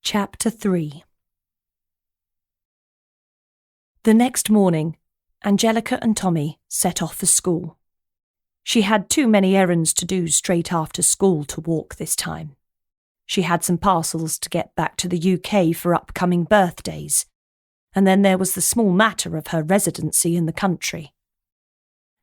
Chapter 3. The next morning, Angelica and Tommy set off for school. She had too many errands to do straight after school to walk this time. She had some parcels to get back to the UK for upcoming birthdays, and then there was the small matter of her residency in the country.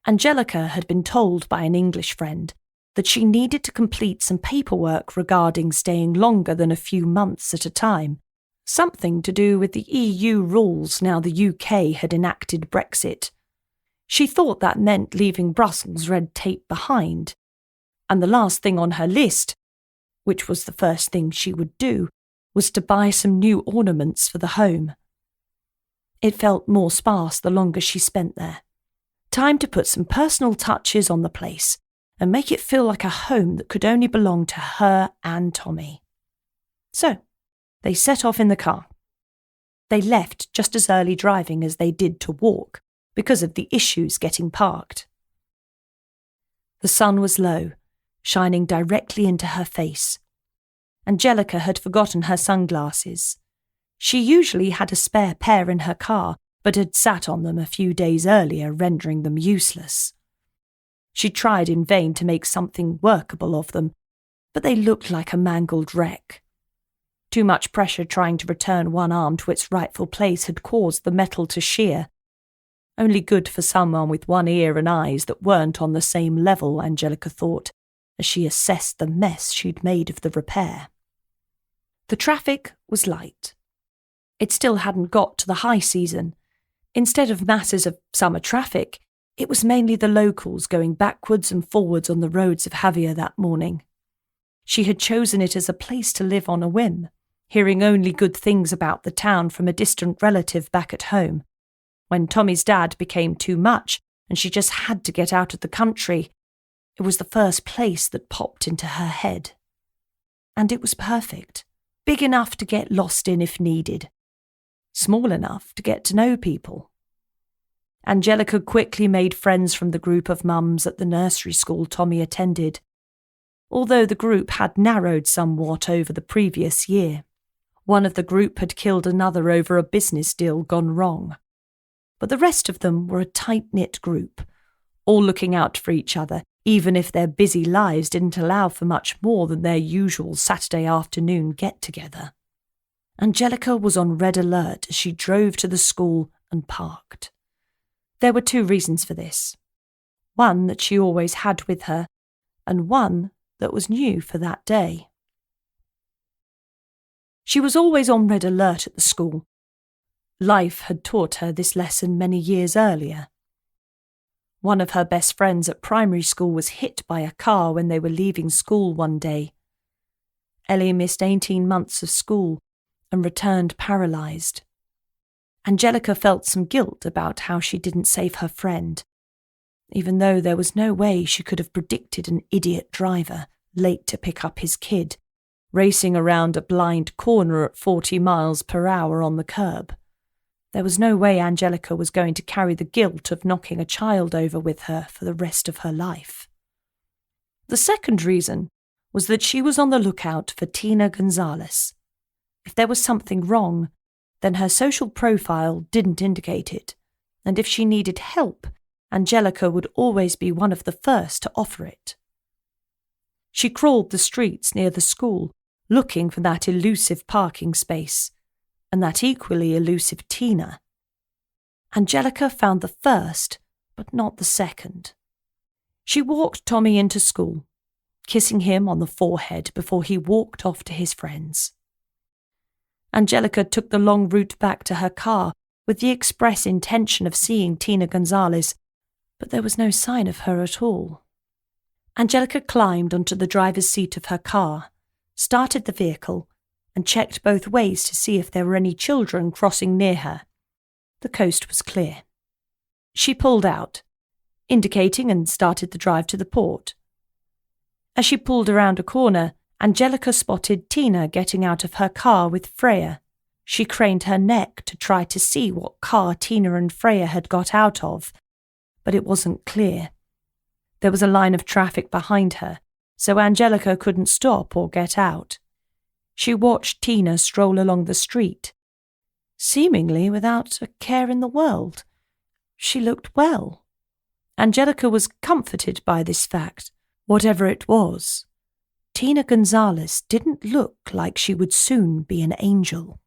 Angelica had been told by an English friend that she needed to complete some paperwork regarding staying longer than a few months at a time, something to do with the EU rules now the UK had enacted Brexit. She thought that meant leaving Brussels red tape behind, and the last thing on her list, which was the first thing she would do, was to buy some new ornaments for the home. It felt more sparse the longer she spent there. Time to put some personal touches on the place and make it feel like a home that could only belong to her and Tommy. So, they set off in the car. They left just as early driving as they did to walk, because of the issues getting parked. The sun was low, shining directly into her face. Angelica had forgotten her sunglasses. She usually had a spare pair in her car, but had sat on them a few days earlier, rendering them useless. She tried in vain to make something workable of them, but they looked like a mangled wreck. Too much pressure trying to return one arm to its rightful place had caused the metal to shear. Only good for someone with one ear and eyes that weren't on the same level, Angelica thought, as she assessed the mess she'd made of the repair. The traffic was light. It still hadn't got to the high season. Instead of masses of summer traffic, it was mainly the locals going backwards and forwards on the roads of Javier that morning. She had chosen it as a place to live on a whim, hearing only good things about the town from a distant relative back at home. When Tommy's dad became too much and she just had to get out of the country, it was the first place that popped into her head. And it was perfect, big enough to get lost in if needed, small enough to get to know people. Angelica quickly made friends from the group of mums at the nursery school Tommy attended, although the group had narrowed somewhat over the previous year. One of the group had killed another over a business deal gone wrong. But the rest of them were a tight-knit group, all looking out for each other, even if their busy lives didn't allow for much more than their usual Saturday afternoon get-together. Angelica was on red alert as she drove to the school and parked. There were two reasons for this. One that she always had with her, and one that was new for that day. She was always on red alert at the school. Life had taught her this lesson many years earlier. One of her best friends at primary school was hit by a car when they were leaving school one day. Ellie missed 18 months of school and returned paralysed. Angelica felt some guilt about how she didn't save her friend, even though there was no way she could have predicted an idiot driver, late to pick up his kid, racing around a blind corner at 40 miles per hour on the curb. There was no way Angelica was going to carry the guilt of knocking a child over with her for the rest of her life. The second reason was that she was on the lookout for Tina Gonzalez. If there was something wrong, then her social profile didn't indicate it, and if she needed help, Angelica would always be one of the first to offer it. She crawled the streets near the school, looking for that elusive parking space, and that equally elusive Tina. Angelica found the first, but not the second. She walked Tommy into school, kissing him on the forehead before he walked off to his friends. Angelica took the long route back to her car with the express intention of seeing Tina Gonzalez, but there was no sign of her at all. Angelica climbed onto the driver's seat of her car, started the vehicle, and checked both ways to see if there were any children crossing near her. The coast was clear. She pulled out, indicating, and started the drive to the port. As she pulled around a corner, Angelica spotted Tina getting out of her car with Freya. She craned her neck to try to see what car Tina and Freya had got out of, but it wasn't clear. There was a line of traffic behind her, so Angelica couldn't stop or get out. She watched Tina stroll along the street, seemingly without a care in the world. She looked well. Angelica was comforted by this fact. Whatever it was, Tina Gonzalez didn't look like she would soon be an angel.